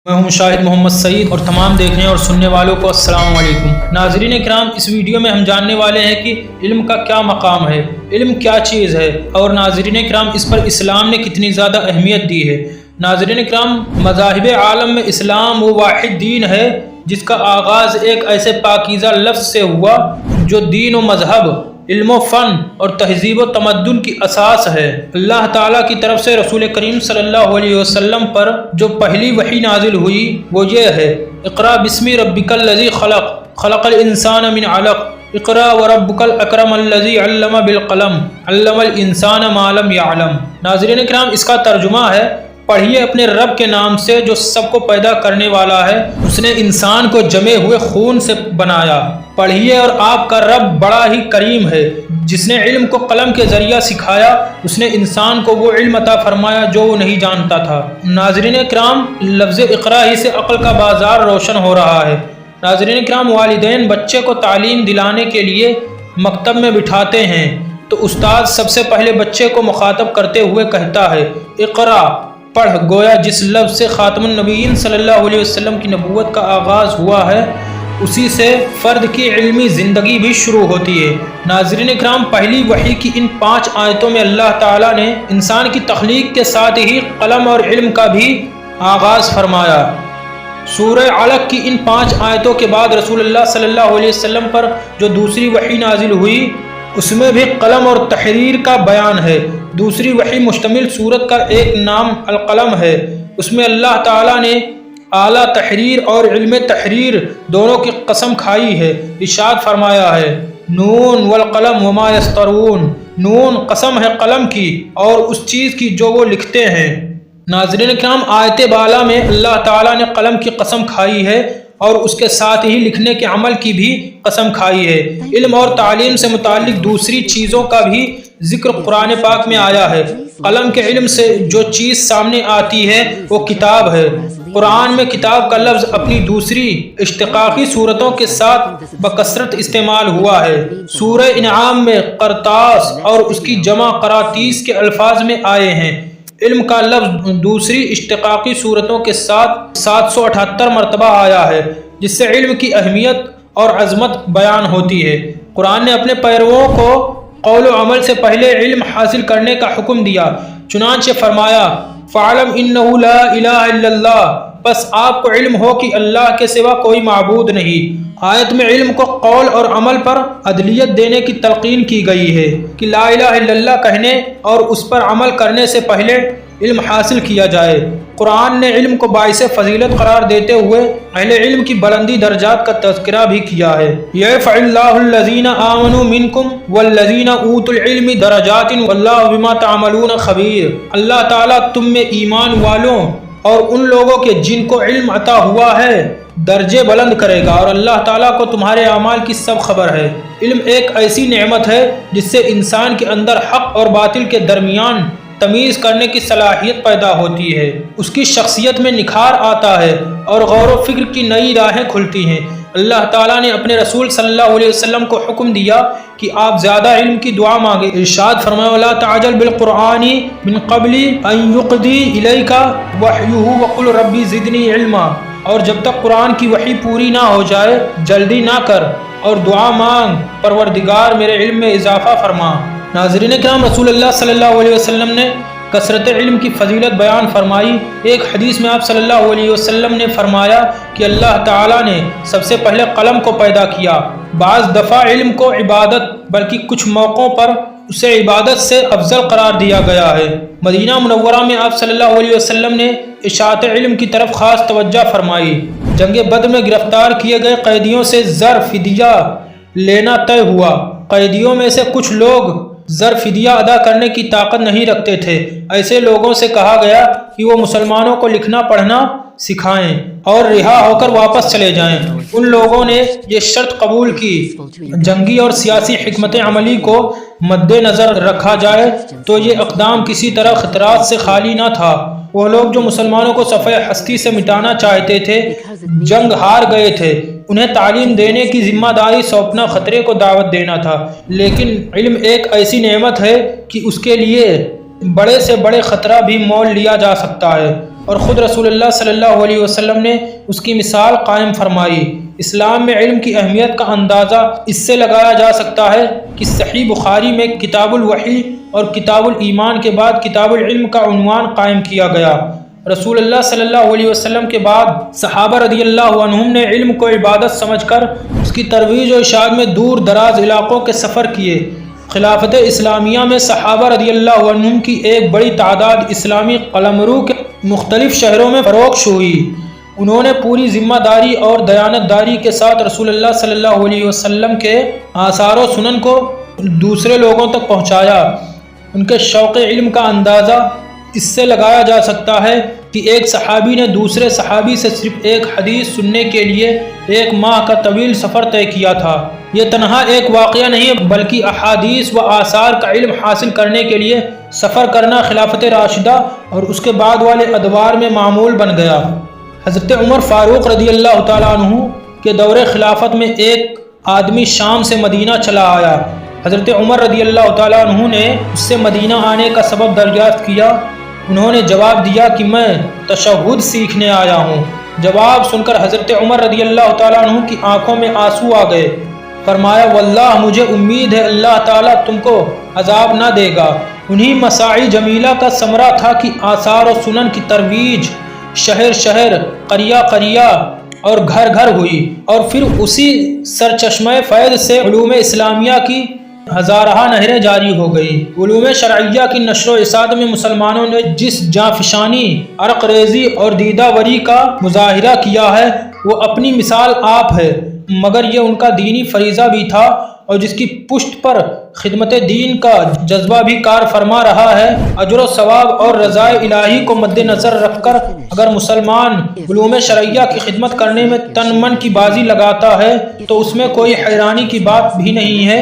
میں ہوں شاہد محمد سعید اور تمام دیکھنے اور سننے والوں کو السلام علیکم۔ ناظرین کرام، اس ویڈیو میں ہم جاننے والے ہیں کہ علم کا کیا مقام ہے، علم کیا چیز ہے، اور ناظرین کرام اس پر اسلام نے کتنی زیادہ اہمیت دی ہے۔ ناظرین کرام، مذاہب عالم میں اسلام وہ واحد دین ہے جس کا آغاز ایک ایسے پاکیزہ لفظ سے ہوا جو دین و مذہب، علم و فن اور تہذیب و تمدن کی اساس ہے۔ اللہ تعالیٰ کی طرف سے رسول کریم صلی اللہ علیہ وسلم پر جو پہلی وحی نازل ہوئی وہ یہ ہے: اقرأ بسم ربک الذی خلق، خلق الانسان من علق، اقرأ وربک الاکرم الذی علم بالقلم، علم الانسان ما لم یعلم۔ ناظرین کرام، اس کا ترجمہ ہے: پڑھیے اپنے رب کے نام سے جو سب کو پیدا کرنے والا ہے، اس نے انسان کو جمے ہوئے خون سے بنایا۔ پڑھیے اور آپ کا رب بڑا ہی کریم ہے، جس نے علم کو قلم کے ذریعہ سکھایا، اس نے انسان کو وہ علم عطا فرمایا جو وہ نہیں جانتا تھا۔ ناظرین کرام، لفظ اقرا ہی سے عقل کا بازار روشن ہو رہا ہے۔ ناظرین کرام، والدین بچے کو تعلیم دلانے کے لیے مکتب میں بٹھاتے ہیں تو استاد سب سے پہلے بچے کو مخاطب کرتے ہوئے کہتا ہے: اقرا، پڑھ، گویا جس لفظ سے خاتم النبیین صلی اللہ علیہ وسلم کی نبوت کا آغاز ہوا ہے اسی سے فرد کی علمی زندگی بھی شروع ہوتی ہے۔ ناظرین کرام، پہلی وحی کی ان 5 آیتوں میں اللہ تعالیٰ نے انسان کی تخلیق کے ساتھ ہی قلم اور علم کا بھی آغاز فرمایا۔ سورہ علق کی ان 5 آیتوں کے بعد رسول اللہ صلی اللہ علیہ وسلم پر جو دوسری وحی نازل ہوئی اس میں بھی قلم اور تحریر کا بیان ہے۔ دوسری وحی مشتمل سورت کا ایک نام القلم ہے۔ اس میں اللہ تعالیٰ نے اعلیٰ تحریر اور علم تحریر دونوں کی قسم کھائی ہے۔ ارشاد فرمایا ہے: نون والقلم وما یسطرون، نون قسم ہے قلم کی اور اس چیز کی جو وہ لکھتے ہیں۔ ناظرین کرام، آیت بالا میں اللہ تعالیٰ نے قلم کی قسم کھائی ہے اور اس کے ساتھ ہی لکھنے کے عمل کی بھی قسم کھائی ہے۔ علم اور تعلیم سے متعلق دوسری چیزوں کا بھی ذکر قرآن پاک میں آیا ہے۔ قلم کے علم سے جو چیز سامنے آتی ہے وہ کتاب ہے۔ قرآن میں کتاب کا لفظ اپنی دوسری اشتقاقی صورتوں کے ساتھ بکثرت استعمال ہوا ہے۔ سورہ انعام میں قرطاس اور اس کی جمع قراطیس کے الفاظ میں آئے ہیں۔ علم کا لفظ دوسری اشتقاقی صورتوں کے ساتھ 778 مرتبہ آیا ہے، جس سے علم کی اہمیت اور عظمت بیان ہوتی ہے۔ قرآن نے اپنے پیرووں کو قول و عمل سے پہلے علم حاصل کرنے کا حکم دیا، چنانچہ فرمایا: فَاعْلَمْ إِنَّهُ لَا إِلَهَ إِلَّا اللَّهُ، بس آپ کو علم ہو کہ اللہ کے سوا کوئی معبود نہیں۔ آیت میں علم کو قول اور عمل پر عدلیت دینے کی تلقین کی گئی ہے کہ لا الہ الا اللہ کہنے اور اس پر عمل کرنے سے پہلے علم حاصل کیا جائے۔ قرآن نے علم کو باعث فضیلت قرار دیتے ہوئے اہل علم کی بلندی درجات کا تذکرہ بھی کیا ہے۔ یرفع اللہ الذین آمنوا منکم والذین اوتوا العلم درجات واللہ بما تعملون خبیر۔ اللہ تعالیٰ تم میں ایمان والوں اور ان لوگوں کے جن کو علم عطا ہوا ہے درجے بلند کرے گا، اور اللہ تعالیٰ کو تمہارے اعمال کی سب خبر ہے۔ علم ایک ایسی نعمت ہے جس سے انسان کے اندر حق اور باطل کے درمیان تمیز کرنے کی صلاحیت پیدا ہوتی ہے، اس کی شخصیت میں نکھار آتا ہے اور غور و فکر کی نئی راہیں کھلتی ہیں۔ اللہ تعالیٰ نے اپنے رسول صلی اللہ علیہ وسلم کو حکم دیا کہ آپ زیادہ علم کی دعا مانگے۔ ارشاد فرمایا: وَلَا تَعْجَلْ بِالْقُرْآنِ مِنْ قَبْلِ أَنْ يُقْضِي إِلَيْكَ وَحْيُهُ وَقُلْ رَبِّ زِدْنِي عِلْمًا، اور جب تک قرآن کی وحی پوری نہ ہو جائے جلدی نہ کر اور دعا مانگ: پروردگار میرے علم میں اضافہ فرما۔ ناظرین کرام، رسول اللہ صلی اللہ علیہ وسلم نے کثرت علم کی فضیلت بیان فرمائی۔ ایک حدیث میں آپ صلی اللہ علیہ وسلم نے فرمایا کہ اللہ تعالیٰ نے سب سے پہلے قلم کو پیدا کیا۔ بعض دفعہ علم کو عبادت بلکہ کچھ موقعوں پر اسے عبادت سے افضل قرار دیا گیا ہے۔ مدینہ منورہ میں آپ صلی اللہ علیہ وسلم نے اشاعت علم کی طرف خاص توجہ فرمائی۔ جنگ بدر میں گرفتار کیے گئے قیدیوں سے زر فدیہ لینا طے ہوا۔ قیدیوں میں سے کچھ لوگ زر فدیہ ادا کرنے کی طاقت نہیں رکھتے تھے۔ ایسے لوگوں سے کہا گیا کہ وہ مسلمانوں کو لکھنا پڑھنا سکھائیں اور رہا ہو کر واپس چلے جائیں۔ ان لوگوں نے یہ شرط قبول کی جنگی اور سیاسی حکمت عملی کو مد نظر رکھا جائے تو یہ اقدام کسی طرح خطرات سے خالی نہ تھا۔ وہ لوگ جو مسلمانوں کو صفحہ ہستی سے مٹانا چاہتے تھے جنگ ہار گئے تھے، انہیں تعلیم دینے کی ذمہ داری سونپنا خطرے کو دعوت دینا تھا۔ لیکن علم ایک ایسی نعمت ہے کہ اس کے لیے بڑے سے بڑے خطرہ بھی مول لیا جا سکتا ہے۔ اور خود رسول اللہ صلی اللہ علیہ وسلم نے اس کی مثال قائم فرمائی۔ اسلام میں علم کی اہمیت کا اندازہ اس سے لگایا جا سکتا ہے کہ صحیح بخاری میں کتاب الوحی اور کتاب الایمان کے بعد کتاب العلم کا عنوان قائم کیا گیا۔ رسول اللہ صلی اللہ علیہ وسلم کے بعد صحابہ رضی اللہ عنہم نے علم کو عبادت سمجھ کر اس کی ترویج و اشاعت میں دور دراز علاقوں کے سفر کیے۔ خلافت اسلامیہ میں صحابہ رضی اللہ عنہم کی ایک بڑی تعداد اسلامی قلمرو کے مختلف شہروں میں فروخت ہوئی۔ انہوں نے پوری ذمہ داری اور دیانت داری کے ساتھ رسول اللہ صلی اللہ علیہ وسلم کے آثار و سنن کو دوسرے لوگوں تک پہنچایا۔ ان کے شوق علم کا اندازہ اس سے لگایا جا سکتا ہے کہ ایک صحابی نے دوسرے صحابی سے صرف ایک حدیث سننے کے لیے 1 ماہ کا طویل سفر طے کیا تھا۔ یہ تنہا ایک واقعہ نہیں بلکہ احادیث و آثار کا علم حاصل کرنے کے لیے سفر کرنا خلافت راشدہ اور اس کے بعد والے ادوار میں معمول بن گیا۔ حضرت عمر فاروق رضی اللہ تعالیٰ عنہ کے دور خلافت میں ایک آدمی شام سے مدینہ چلا آیا۔ حضرت عمر رضی اللہ تعالیٰ عنہ نے اس سے مدینہ آنے کا سبب دریافت کیا۔ انہوں نے جواب دیا کہ میں تشہد سیکھنے آیا ہوں۔ جواب سن کر حضرت عمر رضی اللہ تعالیٰ عنہ کی آنکھوں میں آنسو آ گئے۔ فرمایا واللہ مجھے امید ہے اللہ تعالیٰ تم کو عذاب نہ دے گا۔ انہی مساعی جمیلہ کا ثمرہ تھا کہ آثار و سنن کی ترویج شہر شہر قریہ قریہ اور گھر گھر ہوئی، اور پھر اسی سرچشمہ فیض سے علوم اسلامیہ کی ہزارہ نہریں جاری ہو گئی۔ علوم شرعیہ کی نشر و اشاعت میں مسلمانوں نے جس جانفشانی، عرق ریزی اور دیدہ وری کا مظاہرہ کیا ہے وہ اپنی مثال آپ ہے، مگر یہ ان کا دینی فریضہ بھی تھا اور جس کی پشت پر خدمت دین کا جذبہ بھی کار فرما رہا ہے۔ اجر و ثواب اور رضائے الہی کو مد نظر رکھ کر اگر مسلمان علوم شرعیہ کی خدمت کرنے میں تن من کی بازی لگاتا ہے تو اس میں کوئی حیرانی کی بات بھی نہیں ہے۔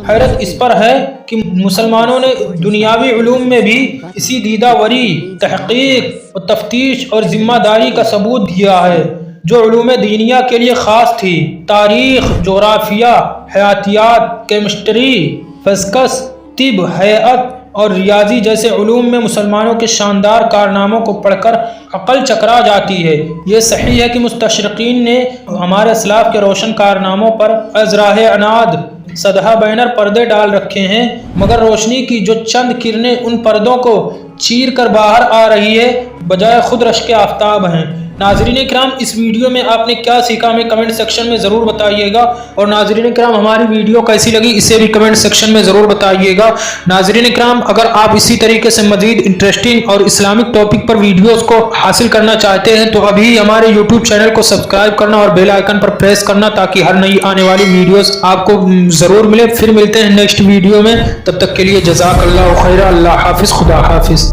حیرت اس پر ہے کہ مسلمانوں نے دنیاوی علوم میں بھی اسی دیدہ وری، تحقیق و تفتیش اور ذمہ داری کا ثبوت دیا ہے جو علوم دینیہ کے لیے خاص تھی۔ تاریخ، جغرافیہ، حیاتیات، کیمسٹری، فزکس، طب، ہیئت اور ریاضی جیسے علوم میں مسلمانوں کے شاندار کارناموں کو پڑھ کر عقل چکرا جاتی ہے۔ یہ صحیح ہے کہ مستشرقین نے ہمارے اسلاف کے روشن کارناموں پر ازراہ عناد سدھا بینر پردے ڈال رکھے ہیں، مگر روشنی کی جو چند کرنیں ان پردوں کو چیر کر باہر آ رہی ہے بجائے خود رشک آفتاب ہیں۔ ناظرین کرام، اس ویڈیو میں آپ نے کیا سیکھا ہمیں کمنٹ سیکشن میں ضرور بتائیے گا، اور ناظرین کرام ہماری ویڈیو کیسی لگی اسے بھی کمنٹ سیکشن میں ضرور بتائیے گا۔ ناظرین کرام، اگر آپ اسی طریقے سے مزید انٹرسٹنگ اور اسلامک ٹاپک پر ویڈیوز کو حاصل کرنا چاہتے ہیں تو ابھی ہمارے یوٹیوب چینل کو سبسکرائب کرنا اور بیل آئیکن پر پریس کرنا تاکہ ہر نئی آنے والی ویڈیوز آپ کو ضرور ملے۔ پھر ملتے ہیں نیکسٹ ویڈیو میں، تب تک کے لیے جزاک اللہ خیر، اللہ حافظ، خدا حافظ۔